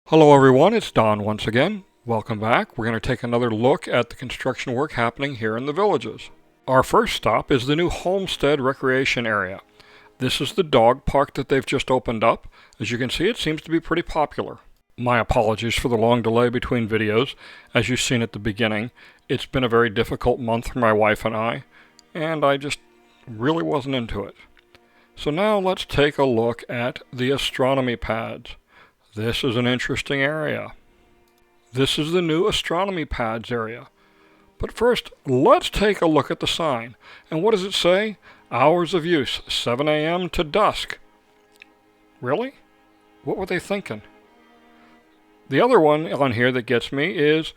Hello everyone, it's Don once again. Welcome back. We're going to take another look at the construction work happening here in the villages. Our first stop is the new Homestead recreation area. This is the dog park that they've just opened up. As you can see, it seems to be pretty popular. My apologies for the long delay between videos. As you've seen at the beginning, it's been a very difficult month for my wife and I just really wasn't into it. So now let's take a look at the astronomy pads. This is an interesting area. This is the new astronomy pads area. But first, let's take a look at the sign. And what does it say? Hours of use, 7 a.m. to dusk. Really? What were they thinking? The other one on here that gets me is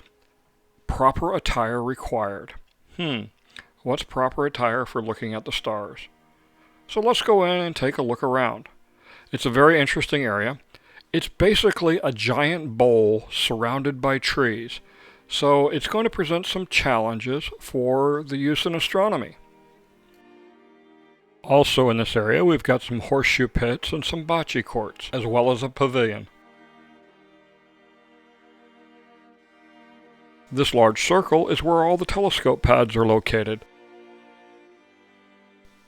proper attire required. What's proper attire for looking at the stars? So let's go in and take a look around. It's a very interesting area. It's basically a giant bowl surrounded by trees, so it's going to present some challenges for the use in astronomy. Also in this area we've got some horseshoe pits and some bocce courts, as well as a pavilion. This large circle is where all the telescope pads are located.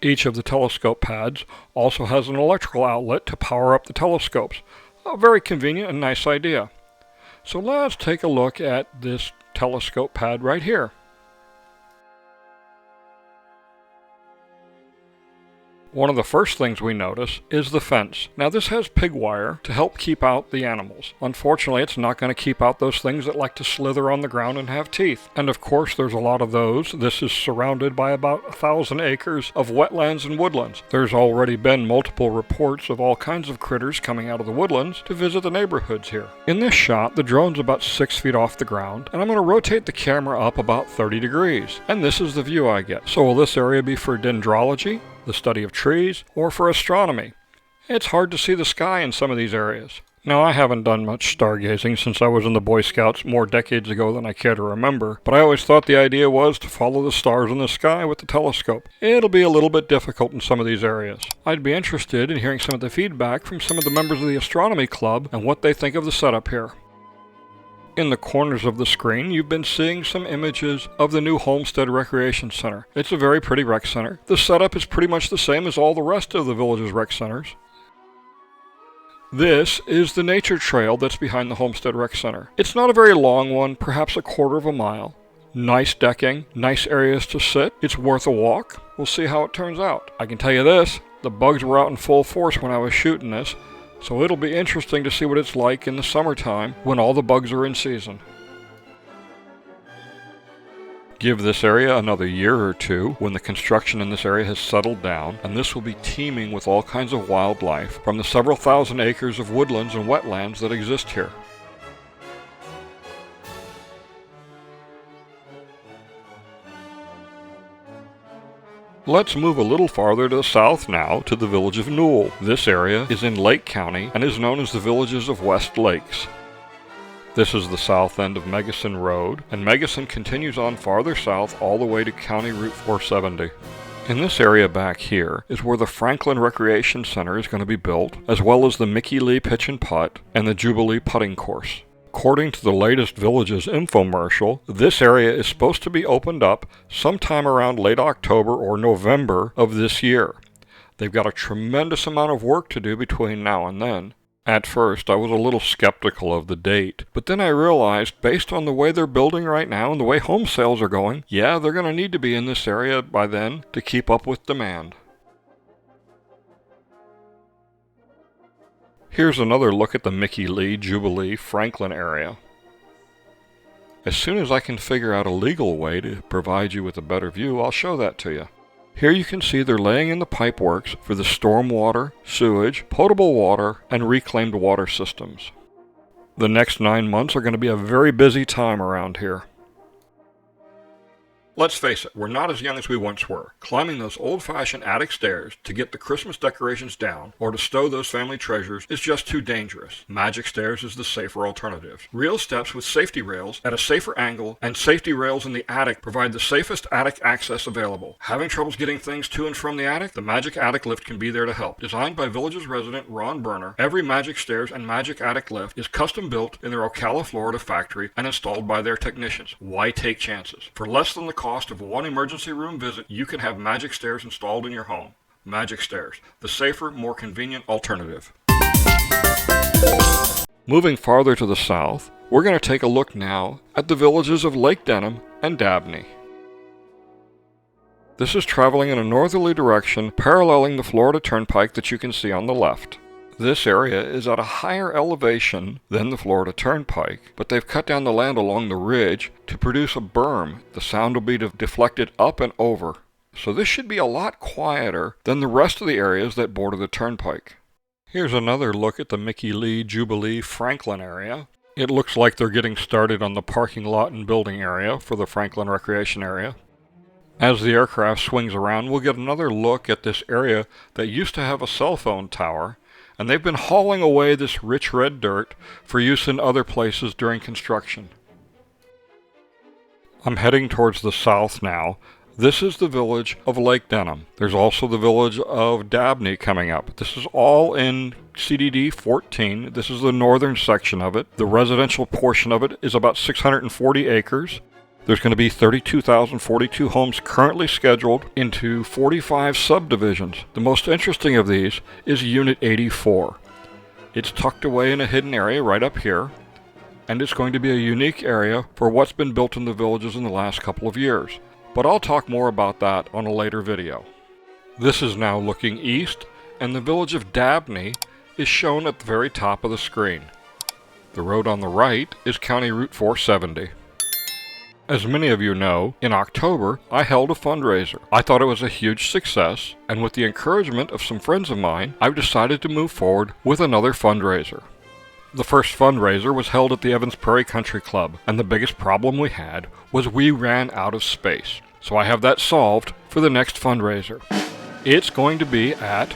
Each of the telescope pads also has an electrical outlet to power up the telescopes. A very convenient and nice idea. So let's take a look at this telescope pad right here. One of the first things we notice is the fence. Now this has pig wire to help keep out the animals. Unfortunately, it's not going to keep out those things that like to slither on the ground and have teeth. And of course, there's a lot of those. This is surrounded by about 1,000 acres of wetlands and woodlands. There's already been multiple reports of all kinds of critters coming out of the woodlands to visit the neighborhoods here. In this shot, the drone's about 6 feet off the ground, and I'm going to rotate the camera up about 30 degrees. And this is the view I get. So will this area be for dendrology, the study of trees, or for astronomy? It's hard to see the sky in some of these areas. Now, I haven't done much stargazing since I was in the Boy Scouts more decades ago than I care to remember, but I always thought the idea was to follow the stars in the sky with the telescope. It'll be a little bit difficult in some of these areas. I'd be interested in hearing some of the feedback from some of the members of the Astronomy Club and what they think of the setup here. In the corners of the screen, you've been seeing some images of the new Homestead Recreation Center. It's a very pretty rec center. The setup is pretty much the same as all the rest of the village's rec centers. This is the nature trail that's behind the Homestead Rec Center. It's not a very long one, perhaps a quarter of a mile. Nice decking, nice areas to sit. It's worth a walk. We'll see how it turns out. I can tell you this, the bugs were out in full force when I was shooting this. So it'll be interesting to see what it's like in the summertime when all the bugs are in season. Give this area another year or two when the construction in this area has settled down, and this will be teeming with all kinds of wildlife from the several thousand acres of woodlands and wetlands that exist here. Let's move a little farther to the south now to the village of Newell. This area is in Lake County and is known as the Villages of West Lakes. This is the south end of Megison Road, and Megison continues on farther south all the way to County Route 470. In this area back here is where the Franklin Recreation Center is going to be built, as well as the Mickey Lee Pitch and Putt and the Jubilee Putting Course. According to the latest Villages infomercial, this area is supposed to be opened up sometime around late October or November of this year. They've got a tremendous amount of work to do between now and then. At first, I was a little skeptical of the date, but then I realized, based on the way they're building right now and the way home sales are going, yeah, they're going to need to be in this area by then to keep up with demand. Here's another look at the Mickey Lee, Jubilee, Franklin area. As soon as I can figure out a legal way to provide you with a better view, I'll show that to you. Here you can see they're laying in the pipe works for the stormwater, sewage, potable water, and reclaimed water systems. The next 9 months are going to be a very busy time around here. Let's face it, we're not as young as we once were. Climbing those old-fashioned attic stairs to get the Christmas decorations down or to stow those family treasures is just too dangerous. Magic stairs is the safer alternative. Real steps with safety rails at a safer angle and safety rails in the attic provide the safest attic access available. Having troubles getting things to and from the attic? The Magic Attic Lift can be there to help. Designed by Village's resident Ron Berner, every Magic Stairs and Magic Attic Lift is custom built in their Ocala, Florida factory and installed by their technicians. Why take chances? For less than the cost of one emergency room visit, you can have Magic Stairs installed in your home. Magic Stairs, the safer, more convenient alternative. Moving farther to the south, we're going to take a look now at the villages of Lake Denham and Dabney. This is traveling in a northerly direction, paralleling the Florida Turnpike that you can see on the left. This area is at a higher elevation than the Florida Turnpike, but they've cut down the land along the ridge to produce a berm. The sound will be deflected up and over. So this should be a lot quieter than the rest of the areas that border the Turnpike. Here's another look at the Mickey Lee, Jubilee, Franklin area. It looks like they're getting started on the parking lot and building area for the Franklin Recreation Area. As the aircraft swings around, we'll get another look at this area that used to have a cell phone tower, and they've been hauling away this rich red dirt for use in other places during construction. I'm heading towards the south now. This is the village of Lake Denham. There's also the village of Dabney coming up. This is all in CDD 14. This is the northern section of it. The residential portion of it is about 640 acres. There's going to be 32,042 homes currently scheduled into 45 subdivisions. The most interesting of these is Unit 84. It's tucked away in a hidden area right up here, and it's going to be a unique area for what's been built in the villages in the last couple of years. But I'll talk more about that on a later video. This is now looking east, and the village of Dabney is shown at the very top of the screen. The road on the right is County Route 470. As many of you know, in October, I held a fundraiser. I thought it was a huge success, and with the encouragement of some friends of mine, I've decided to move forward with another fundraiser. The first fundraiser was held at the Evans Prairie Country Club, and the biggest problem we had was we ran out of space. So I have that solved for the next fundraiser. It's going to be at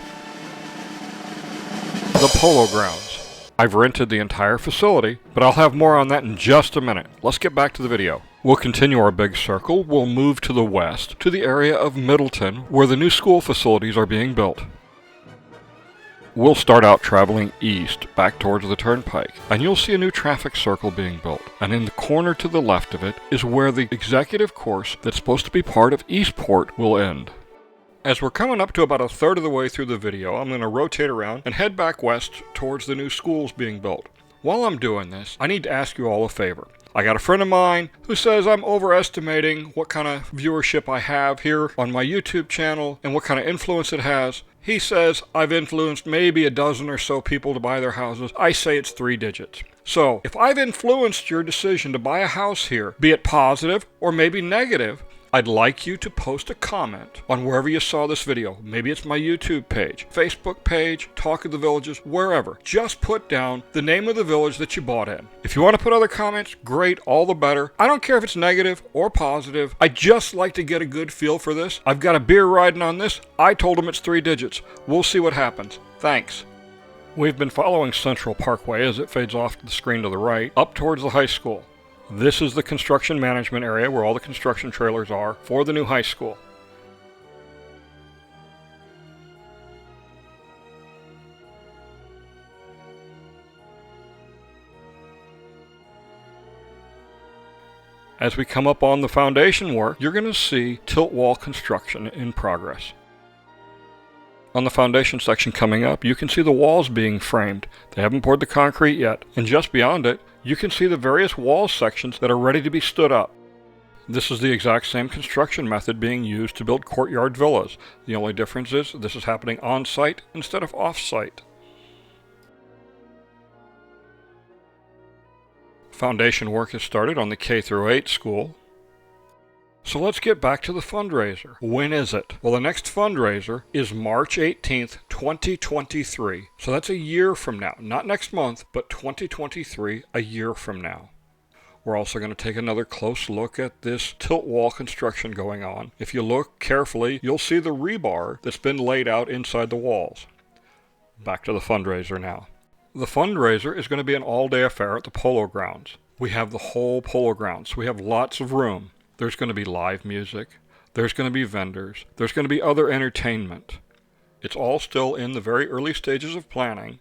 the Polo Grounds. I've rented the entire facility, but I'll have more on that in just a minute. Let's get back to the video. We'll continue our big circle. We'll move to the west, to the area of Middleton, where the new school facilities are being built. We'll start out traveling east, back towards the Turnpike, and you'll see a new traffic circle being built. And in the corner to the left of it is where the executive course that's supposed to be part of Eastport will end. As we're coming up to about a third of the way through the video, I'm going to rotate around and head back west towards the new schools being built. While I'm doing this, I need to ask you all a favor. I got a friend of mine who says I'm overestimating what kind of viewership I have here on my YouTube channel and what kind of influence it has. He says I've influenced maybe a dozen or so people to buy their houses. I say it's 3 digits. So if I've influenced your decision to buy a house here, be it positive or maybe negative, I'd like you to post a comment on wherever you saw this video. Maybe it's my YouTube page, Facebook page, Talk of the Villages, wherever. Just put down the name of the village that you bought in. If you want to put other comments, great, all the better. I don't care if it's negative or positive. I just like to get a good feel for this. I've got a beer riding on this. I told him it's 3 digits. We'll see what happens. Thanks. We've been following Central Parkway as it fades off the screen to the right, up towards the high school. This is the construction management area where all the construction trailers are for the new high school. As we come up on the foundation work, you're going to see tilt wall construction in progress. On the foundation section coming up, you can see the walls being framed. They haven't poured the concrete yet, and just beyond it, you can see the various wall sections that are ready to be stood up. This is the exact same construction method being used to build courtyard villas. The only difference is this is happening on-site instead of off-site. Foundation work has started on the K-8 school. So let's get back to the fundraiser. When is it? Well, the next fundraiser is March 18th, 2023. So that's a year from now. Not next month, but 2023, a year from now. We're also going to take another close look at this tilt wall construction going on. If you look carefully, you'll see the rebar that's been laid out inside the walls. Back to the fundraiser now. The fundraiser is going to be an all-day affair at the Polo Grounds. We have the whole Polo Grounds. We have lots of room. There's going to be live music. There's going to be vendors. There's going to be other entertainment. It's all still in the very early stages of planning.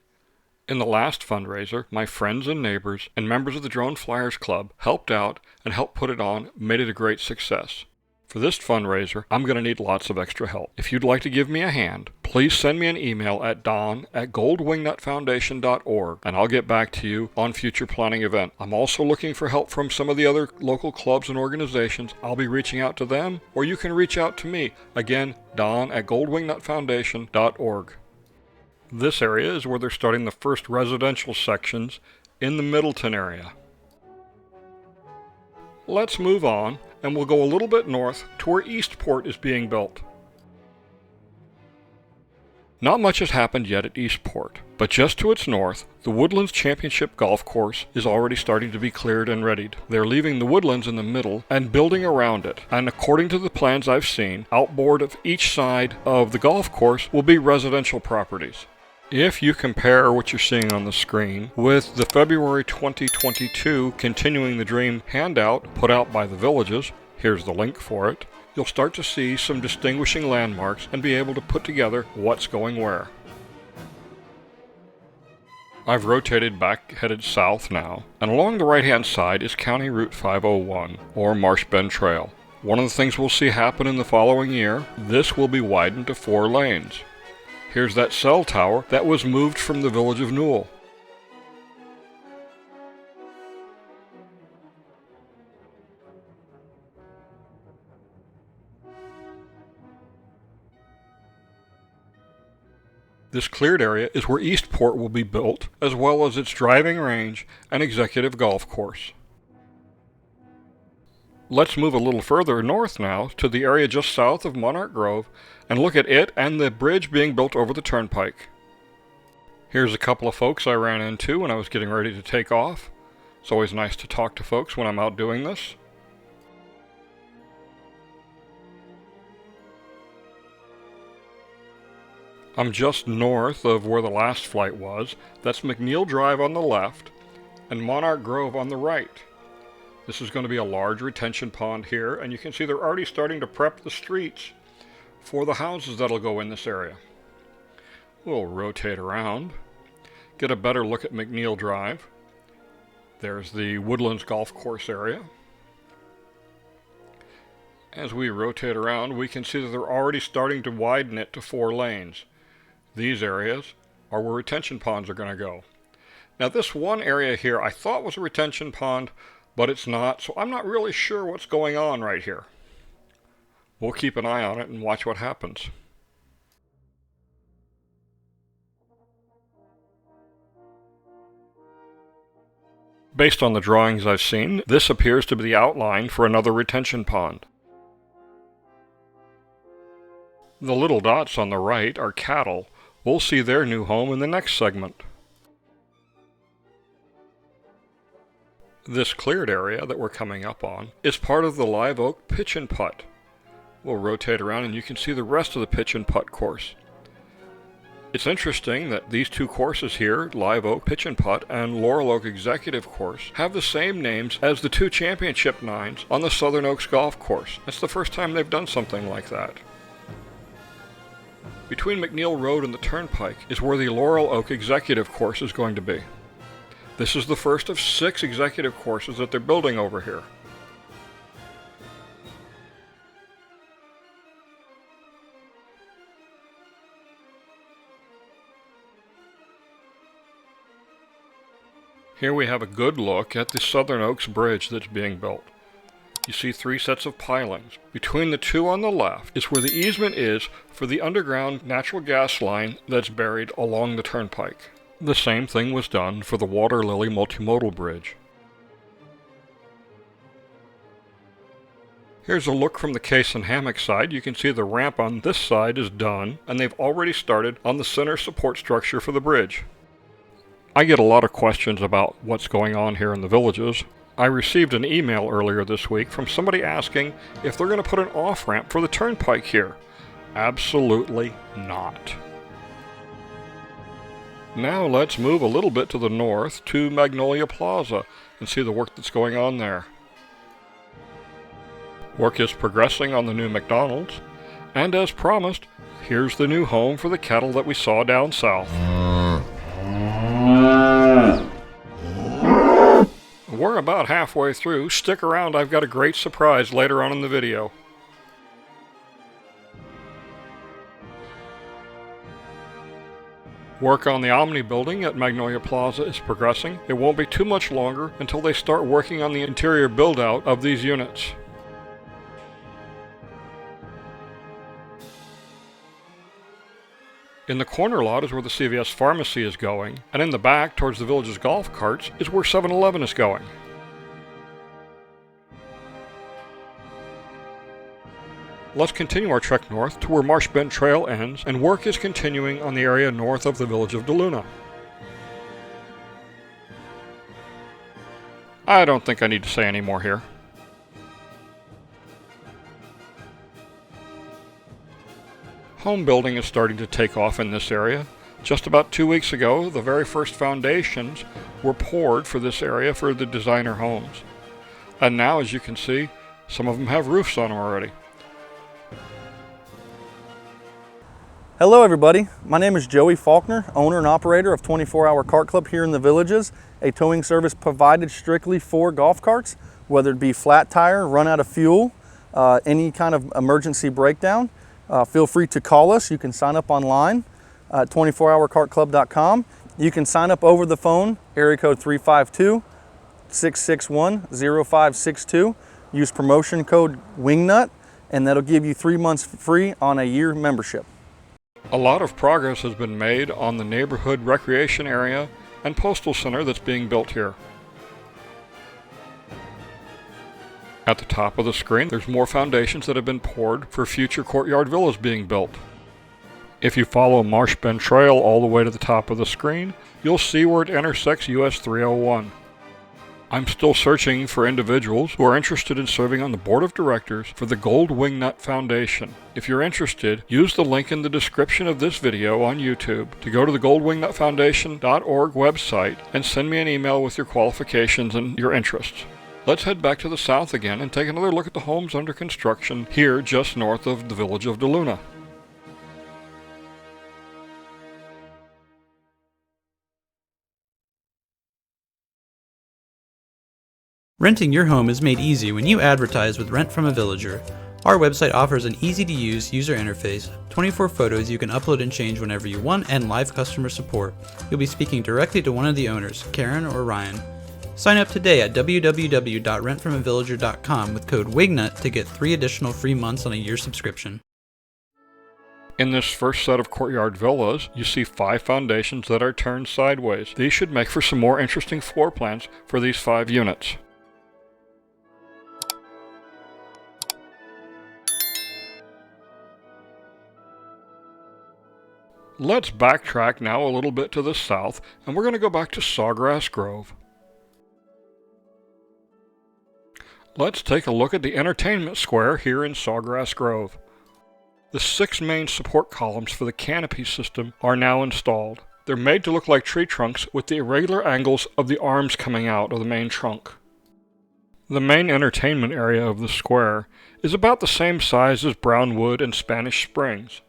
In the last fundraiser, my friends and neighbors and members of the Drone Flyers Club helped out and helped put it on, made it a great success. For this fundraiser, I'm going to need lots of extra help. If you'd like to give me a hand, please send me an email at don@goldwingnutfoundation.org, and I'll get back to you on future planning events. I'm also looking for help from some of the other local clubs and organizations. I'll be reaching out to them, or you can reach out to me. Again, don@goldwingnutfoundation.org. This area is where they're starting the first residential sections in the Middleton area. Let's move on, and we'll go a little bit north to where Eastport is being built. Not much has happened yet at Eastport, but just to its north, the Woodlands Championship Golf Course is already starting to be cleared and readied. They're leaving the woodlands in the middle and building around it, and according to the plans I've seen, outboard of each side of the golf course will be residential properties. If you compare what you're seeing on the screen with the February 2022 Continuing the Dream handout put out by the Villages, here's the link for it, you'll start to see some distinguishing landmarks and be able to put together what's going where. I've rotated back headed south now, and along the right hand side is County Route 501, or Marsh Bend Trail. One of the things we'll see happen in the following year, this will be widened to 4 lanes. Here's that cell tower that was moved from the village of Newell. This cleared area is where Eastport will be built, as well as its driving range and executive golf course. Let's move a little further north now to the area just south of Monarch Grove and look at it and the bridge being built over the turnpike. Here's a couple of folks I ran into when I was getting ready to take off. It's always nice to talk to folks when I'm out doing this. I'm just north of where the last flight was. That's McNeil Drive on the left and Monarch Grove on the right. This is going to be a large retention pond here, and you can see they're already starting to prep the streets for the houses that'll go in this area. We'll rotate around, get a better look at McNeil Drive. There's the Woodlands Golf Course area. As we rotate around, we can see that they're already starting to widen it to 4 lanes. These areas are where retention ponds are going to go. Now this one area here I thought was a retention pond, but it's not, so I'm not really sure what's going on right here. We'll keep an eye on it and watch what happens. Based on the drawings I've seen, this appears to be the outline for another retention pond. The little dots on the right are cattle. We'll see their new home in the next segment. This cleared area that we're coming up on is part of the live oak pitch and putt. We'll rotate around and you can see the rest of the pitch and putt course. It's interesting that these 2 courses here, Live Oak Pitch and Putt and Laurel Oak Executive Course, have the same names as the 2 championship 9s on the Southern Oaks Golf Course. That's the first time they've done something like that. Between McNeil Road and the Turnpike is where the Laurel Oak Executive Course is going to be. This is the first of 6 executive courses that they're building over here. Here we have a good look at the Southern Oaks Bridge that's being built. You see 3 sets of pilings. Between the 2 on the left is where the easement is for the underground natural gas line that's buried along the turnpike. The same thing was done for the Water Lily Multimodal Bridge. Here's a look from the case and hammock side. You can see the ramp on this side is done, and they've already started on the center support structure for the bridge. I get a lot of questions about what's going on here in the Villages. I received an email earlier this week from somebody asking if they're going to put an off-ramp for the turnpike here. Absolutely not. Now let's move a little bit to the north to Magnolia Plaza and see the work that's going on there. Work is progressing on the new McDonald's, and as promised, here's the new home for the cattle that we saw down south. We're about halfway through. Stick around, I've got a great surprise later on in the video. Work on the Omni building at Magnolia Plaza is progressing. It won't be too much longer until they start working on the interior build-out of these units. In the corner lot is where the CVS Pharmacy is going, and in the back, towards the Village's golf carts, is where 7-Eleven is going. Let's continue our trek north to where Marsh Bend Trail ends, and work is continuing on the area north of the village of DeLuna. I don't think I need to say any more here. Home building is starting to take off in this area. Just about 2 weeks ago, the very first foundations were poured for this area for the designer homes. And now, as you can see, some of them have roofs on them already. Hello everybody, my name is Joey Faulkner, owner and operator of 24-Hour Cart Club here in the Villages, a towing service provided strictly for golf carts, whether it be flat tire, run out of fuel, any kind of emergency breakdown. Feel free to call us. You can sign up online at 24hourcartclub.com. You can sign up over the phone, area code 352-661-0562. Use promotion code WINGNUT, and that'll give you 3 months free on a year membership. A lot of progress has been made on the neighborhood recreation area and postal center that's being built here. At the top of the screen, there's more foundations that have been poured for future courtyard villas being built. If you follow Marsh Bend Trail all the way to the top of the screen, you'll see where it intersects US 301. I'm still searching for individuals who are interested in serving on the board of directors for the Gold Wingnut Foundation. If you're interested, use the link in the description of this video on YouTube to go to the goldwingnutfoundation.org website and send me an email with your qualifications and your interests. Let's head back to the south again and take another look at the homes under construction here just north of the village of DeLuna. Renting your home is made easy when you advertise with Rent from a Villager. Our website offers an easy-to-use user interface, 24 photos you can upload and change whenever you want, and live customer support. You'll be speaking directly to one of the owners, Karen or Ryan. Sign up today at www.rentfromavillager.com with code WIGNUT to get 3 additional free months on a year subscription. In this first set of courtyard villas, you see 5 foundations that are turned sideways. These should make for some more interesting floor plans for these 5 units. Let's backtrack now a little bit to the south, and we're going to go back to Sawgrass Grove. Let's take a look at the entertainment square here in Sawgrass Grove. The 6 main support columns for the canopy system are now installed. They're made to look like tree trunks with the irregular angles of the arms coming out of the main trunk. The main entertainment area of the square is about the same size as Brownwood and Spanish Springs.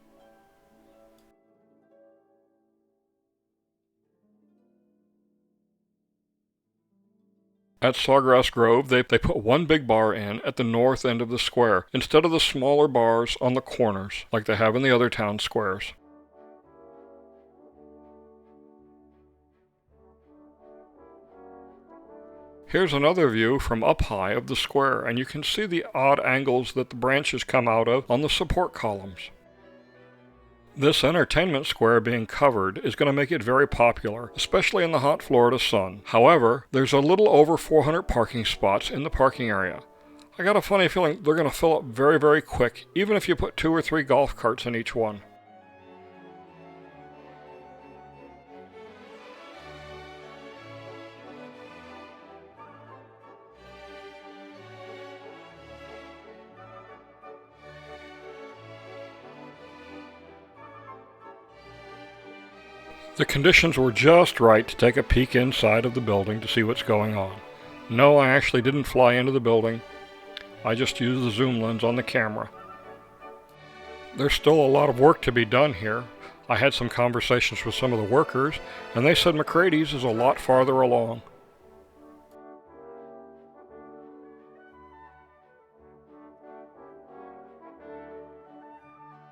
At Sawgrass Grove, they put one big bar in at the north end of the square, instead of the smaller bars on the corners, like they have in the other town squares. Here's another view from up high of the square, and you can see the odd angles that the branches come out of on the support columns. This entertainment square being covered is going to make it very popular, especially in the hot Florida sun. However, there's a little over 400 parking spots in the parking area. I got a funny feeling they're going to fill up very, very quick, even if you put 2 or 3 golf carts in each one. The conditions were just right to take a peek inside of the building to see what's going on. No, I actually didn't fly into the building. I just used the zoom lens on the camera. There's still a lot of work to be done here. I had some conversations with some of the workers, and they said McCrady's is a lot farther along.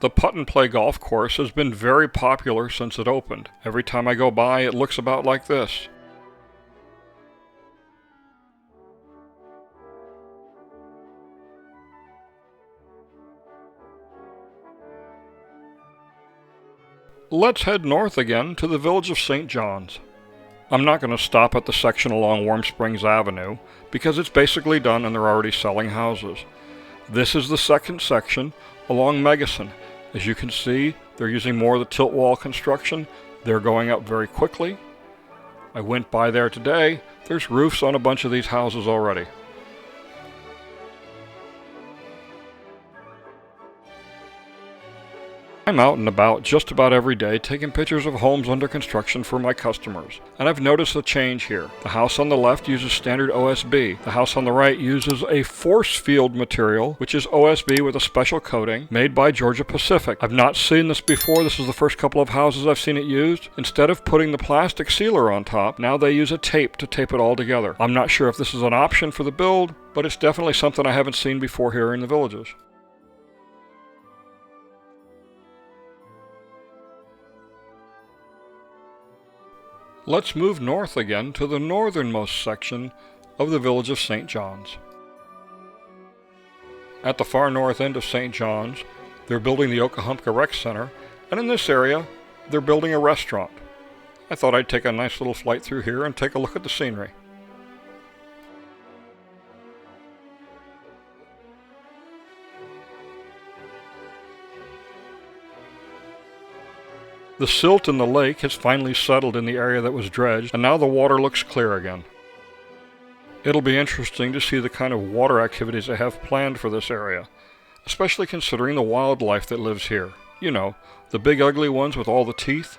The putt-and-play golf course has been very popular since it opened. Every time I go by, it looks about like this. Let's head north again to the Village of St. John's. I'm not going to stop at the section along Warm Springs Avenue because it's basically done and they're already selling houses. This is the second section along Megison. As you can see, they're using more of the tilt wall construction. They're going up very quickly. I went by there today. There's roofs on a bunch of these houses already. I'm out and about just about every day taking pictures of homes under construction for my customers, and I've noticed a change here. The house on the left uses standard OSB. The house on the right uses a force field material, which is OSB with a special coating made by Georgia Pacific. I've not seen this before. This is the first couple of houses I've seen it used. Instead of putting the plastic sealer on top, now they use a tape to tape it all together. I'm not sure if this is an option for the build, but it's definitely something I haven't seen before here in the Villages. Let's move north again to the northernmost section of the Village of St. John's. At the far north end of St. John's, they're building the Okahumpka Rec Center, and in this area, they're building a restaurant. I thought I'd take a nice little flight through here and take a look at the scenery. The silt in the lake has finally settled in the area that was dredged, and now the water looks clear again. It'll be interesting to see the kind of water activities they have planned for this area, especially considering the wildlife that lives here. You know, the big ugly ones with all the teeth.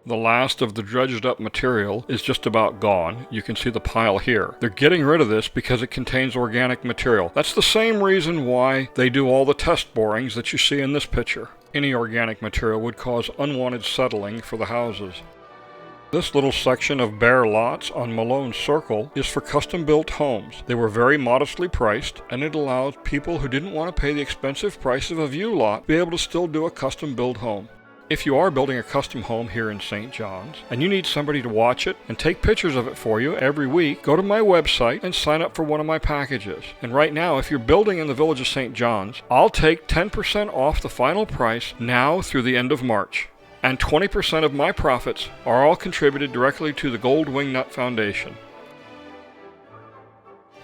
The last of the dredged up material is just about gone. You can see the pile here. They're getting rid of this because it contains organic material. That's the same reason why they do all the test borings that you see in this picture. Any organic material would cause unwanted settling for the houses. This little section of bare lots on Malone Circle is for custom-built homes. They were very modestly priced, and it allows people who didn't want to pay the expensive price of a view lot to be able to still do a custom-built home. If you are building a custom home here in St. John's, and you need somebody to watch it and take pictures of it for you every week, go to my website and sign up for one of my packages. And right now, if you're building in the Village of St. John's, I'll take 10% off the final price now through the end of March. And 20% of my profits are all contributed directly to the Gold Wingnut Foundation.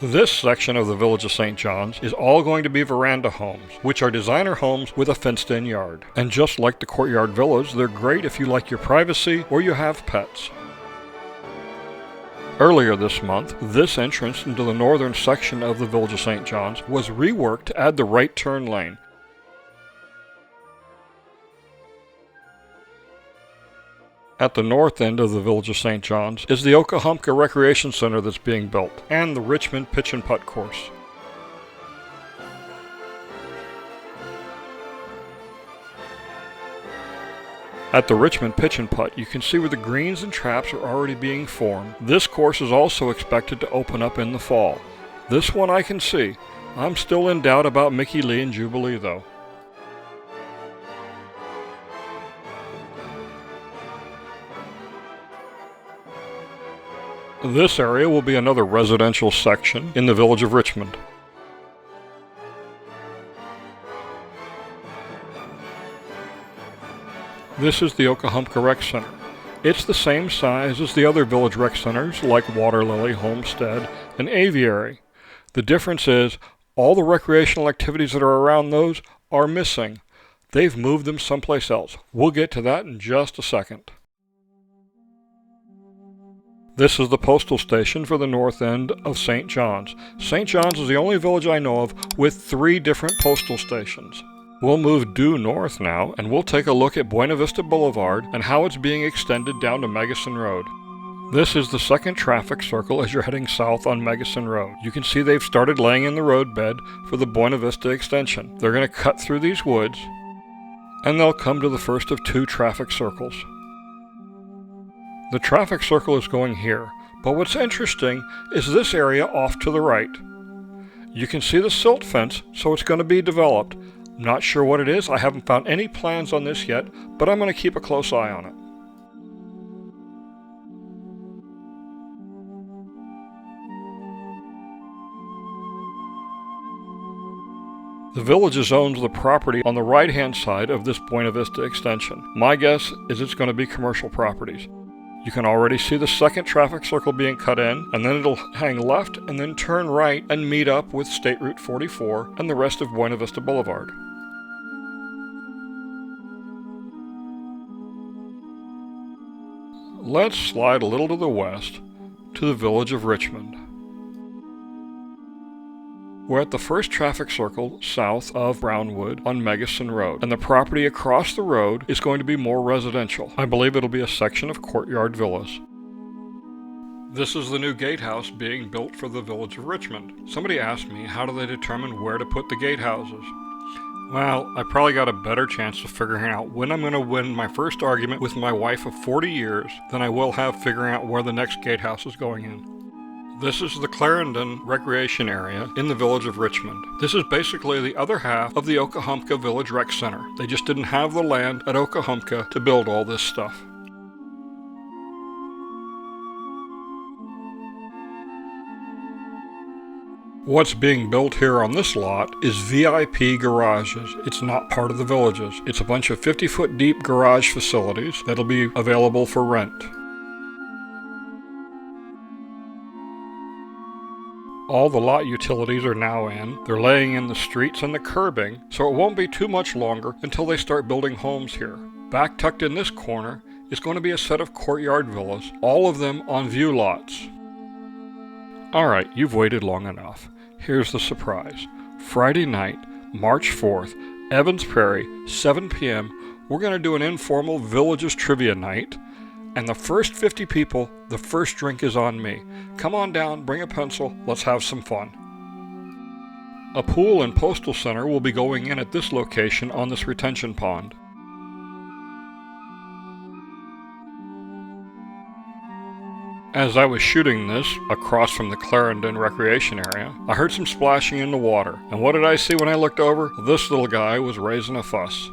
This section of the Village of St. John's is all going to be veranda homes, which are designer homes with a fenced-in yard. And just like the courtyard villas, they're great if you like your privacy or you have pets. Earlier this month, this entrance into the northern section of the Village of St. John's was reworked to add the right turn lane. At the north end of the Village of St. John's is the Okahumpka Recreation Center that's being built, and the Richmond Pitch and Putt course. At the Richmond Pitch and Putt, you can see where the greens and traps are already being formed. This course is also expected to open up in the fall. This one I can see. I'm still in doubt about Mickey Lee and Jubilee though. This area will be another residential section in the Village of Richmond. This is the Okahumpka Rec Center. It's the same size as the other village rec centers like Water Lily, Homestead, and Aviary. The difference is all the recreational activities that are around those are missing. They've moved them someplace else. We'll get to that in just a second. This is the postal station for the north end of St. John's. St. John's is the only village I know of with 3 different postal stations. We'll move due north now, and we'll take a look at Buena Vista Boulevard and how it's being extended down to Magnolia Road. This is the second traffic circle as you're heading south on Magnolia Road. You can see they've started laying in the roadbed for the Buena Vista extension. They're going to cut through these woods, and they'll come to the first of 2 traffic circles. The traffic circle is going here, but what's interesting is this area off to the right. You can see the silt fence, so it's going to be developed. I'm not sure what it is. I haven't found any plans on this yet, but I'm going to keep a close eye on it. The Village owns the property on the right-hand side of this Buena Vista extension. My guess is it's going to be commercial properties. You can already see the second traffic circle being cut in, and then it'll hang left and then turn right and meet up with State Route 44 and the rest of Buena Vista Boulevard. Let's slide a little to the west to the Village of Richmond. We're at the first traffic circle south of Brownwood on Magnolia Road, and the property across the road is going to be more residential. I believe it'll be a section of courtyard villas. This is the new gatehouse being built for the Village of Richmond. Somebody asked me, how do they determine where to put the gatehouses? Well, I probably got a better chance of figuring out when I'm going to win my first argument with my wife of 40 years than I will have figuring out where the next gatehouse is going in. This is the Clarendon Recreation Area in the Village of Richmond. This is basically the other half of the Oklahoma Village Rec Center. They just didn't have the land at Oklahoma to build all this stuff. What's being built here on this lot is VIP garages. It's not part of the villages. It's a bunch of 50-foot deep garage facilities that'll be available for rent. All the lot utilities are now in. They're laying in the streets and the curbing, so it won't be too much longer until they start building homes here. Back tucked in this corner is going to be a set of courtyard villas, all of them on view lots. Alright, you've waited long enough. Here's the surprise. Friday night, March 4th, Evans Prairie, 7 p.m., we're going to do an informal Villages Trivia Night. And the first 50 people, the first drink is on me. Come on down, bring a pencil, let's have some fun. A pool and postal center will be going in at this location on this retention pond. As I was shooting this across from the Clarendon Recreation Area, I heard some splashing in the water. And what did I see when I looked over? This little guy was raising a fuss.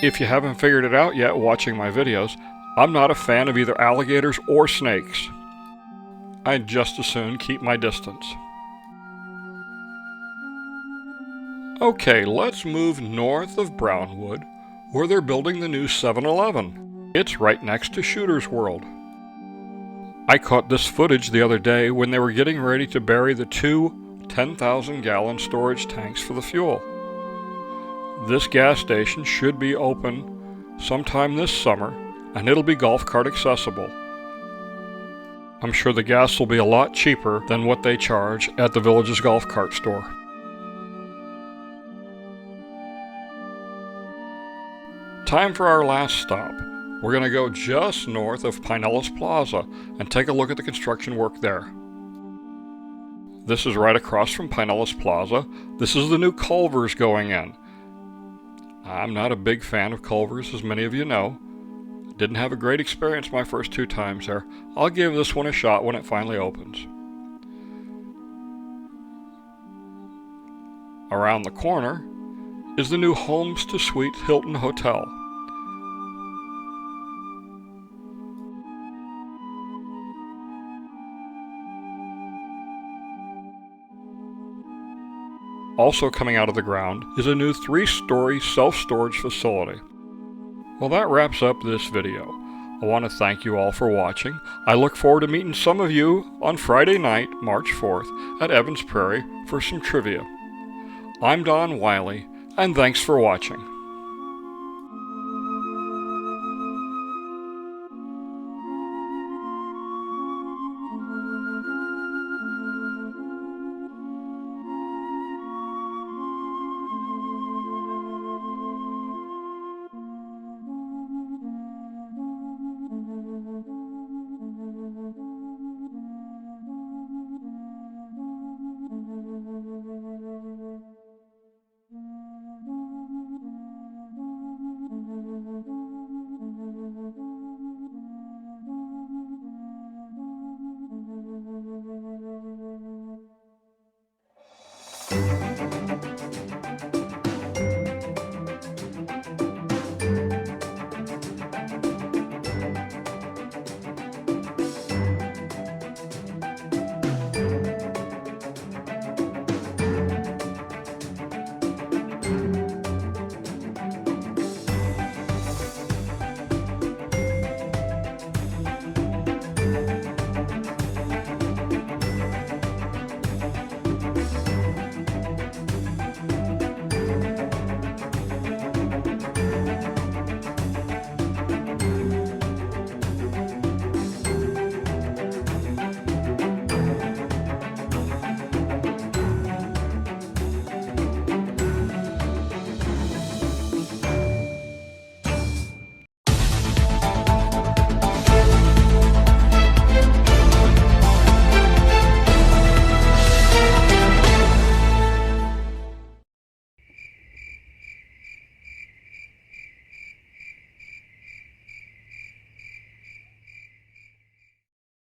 If you haven't figured it out yet watching my videos, I'm not a fan of either alligators or snakes. I'd just as soon keep my distance. Okay, let's move north of Brownwood, where they're building the new 7-Eleven. It's right next to Shooter's World. I caught this footage the other day when they were getting ready to bury the 2 10,000-gallon storage tanks for the fuel. This gas station should be open sometime this summer, and it'll be golf cart accessible. I'm sure the gas will be a lot cheaper than what they charge at the Village's golf cart store. Time for our last stop. We're going to go just north of Pinellas Plaza and take a look at the construction work there. This is right across from Pinellas Plaza. This is the new Culvers going in. I'm not a big fan of Culvers, as many of you know. Didn't have a great experience my first 2 times there. I'll give this one a shot when it finally opens. Around the corner is the new Homestead Suite Hilton Hotel. Also coming out of the ground is a new 3-story self-storage facility. Well, that wraps up this video. I want to thank you all for watching. I look forward to meeting some of you on Friday night, March 4th, at Evans Prairie for some trivia. I'm Don Wiley, and thanks for watching.